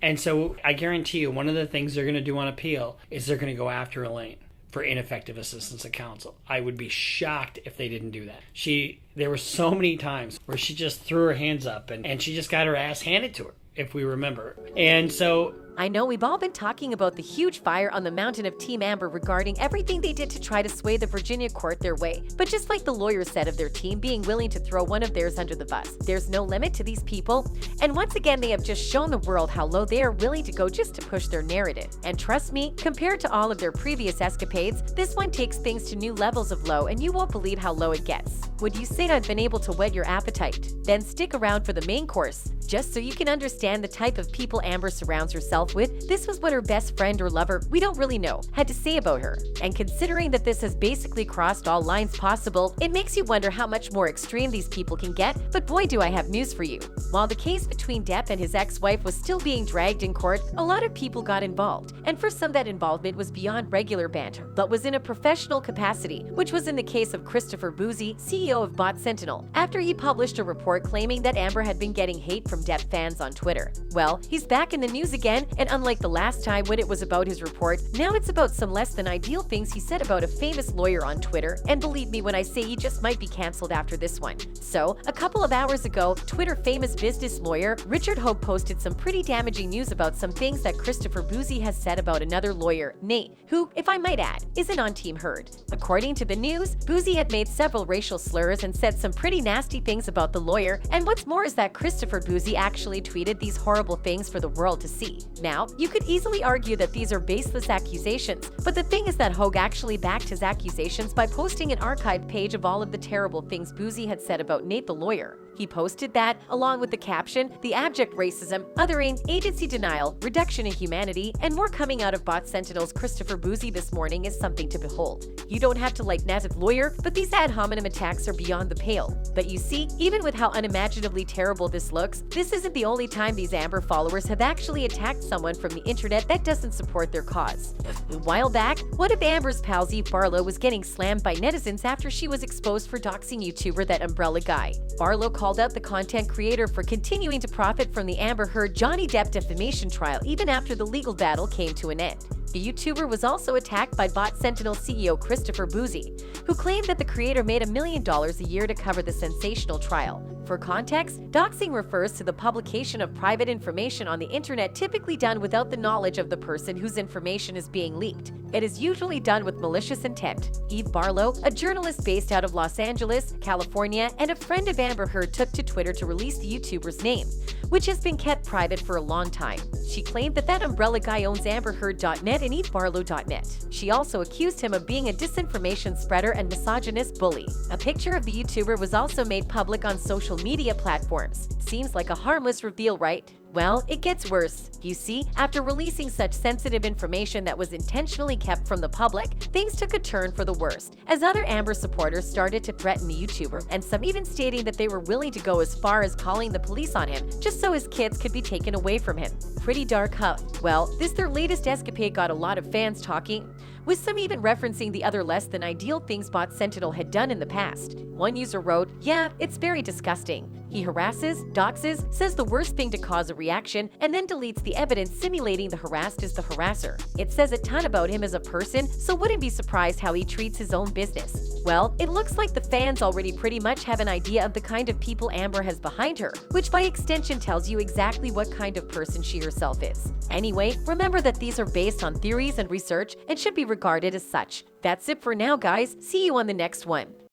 And so I guarantee you, one of the things they're going to do on appeal is they're going to go after Elaine for ineffective assistance of counsel. I would be shocked if they didn't do that. There were so many times where she just threw her hands up and she just got her ass handed to her, if we remember. And so I know we've all been talking about the huge fire on the mountain of Team Amber regarding everything they did to try to sway the Virginia court their way. But just like the lawyers said of their team being willing to throw one of theirs under the bus, there's no limit to these people. And once again, they have just shown the world how low they are willing to go just to push their narrative. And trust me, compared to all of their previous escapades, this one takes things to new levels of low, and you won't believe how low it gets. Would you say I've been able to whet your appetite? Then stick around for the main course. Just so you can understand the type of people Amber surrounds herself with, this was what her best friend or lover, we don't really know, had to say about her. And considering that this has basically crossed all lines possible, it makes you wonder how much more extreme these people can get, but boy do I have news for you. While the case between Depp and his ex-wife was still being dragged in court, a lot of people got involved. And for some, that involvement was beyond regular banter, but was in a professional capacity, which was in the case of Christopher Bouzy, CEO of Bot Sentinel, after he published a report claiming that Amber had been getting hate from Depp fans on Twitter. Well, he's back in the news again, and unlike the last time when it was about his report, now it's about some less than ideal things he said about a famous lawyer on Twitter, and believe me when I say he just might be cancelled after this one. So, a couple of hours ago, Twitter famous business lawyer Richard Hope posted some pretty damaging news about some things that Christopher Bouzy has said about another lawyer, Nate, who, if I might add, isn't on Team Heard. According to the news, Bouzy had made several racial slurs and said some pretty nasty things about the lawyer, and what's more is that Christopher Bouzy actually tweeted these horrible things for the world to see. Now, you could easily argue that these are baseless accusations, but the thing is that Hogue actually backed his accusations by posting an archived page of all of the terrible things Bouzy had said about Nate the lawyer. He posted that, along with the caption, "The abject racism, othering, agency denial, reduction in humanity, and more coming out of Bot Sentinel's Christopher Bouzy this morning is something to behold. You don't have to like Nat's lawyer, but these ad hominem attacks are beyond the pale." But you see, even with how unimaginably terrible this looks, this isn't the only time these Amber followers have actually attacked someone from the internet that doesn't support their cause. A while back, one of Amber's pals, Eve Barlow, was getting slammed by netizens after she was exposed for doxing YouTuber That Umbrella Guy. Barlow called out the content creator for continuing to profit from the Amber Heard Johnny Depp defamation trial even after the legal battle came to an end. The YouTuber was also attacked by Bot Sentinel CEO Christopher Bouzy, who claimed that the creator made $1 million a year to cover the sensational trial. For context, doxing refers to the publication of private information on the internet typically done without the knowledge of the person whose information is being leaked. It is usually done with malicious intent. Eve Barlow, a journalist based out of Los Angeles, California, and a friend of Amber Heard, took to Twitter to release the YouTuber's name, which has been kept private for a long time. She claimed that umbrella guy owns AmberHeard.net and EveBarlow.net. She also accused him of being a disinformation spreader and misogynist bully. A picture of the YouTuber was also made public on social media platforms. Seems like a harmless reveal, right? Well, it gets worse. You see, after releasing such sensitive information that was intentionally kept from the public, things took a turn for the worst, as other Amber supporters started to threaten the YouTuber, and some even stating that they were willing to go as far as calling the police on him, just so his kids could be taken away from him. Pretty dark, huh? Well, their latest escapade got a lot of fans talking, with some even referencing the other less than ideal things Bot Sentinel had done in the past. One user wrote, "Yeah, it's very disgusting. He harasses, doxes, says the worst thing to cause a reaction, and then deletes the evidence simulating the harassed is the harasser. It says a ton about him as a person, so wouldn't be surprised how he treats his own business." Well, it looks like the fans already pretty much have an idea of the kind of people Amber has behind her, which by extension tells you exactly what kind of person she herself is. Anyway, remember that these are based on theories and research and should be regarded as such. That's it for now, guys. See you on the next one.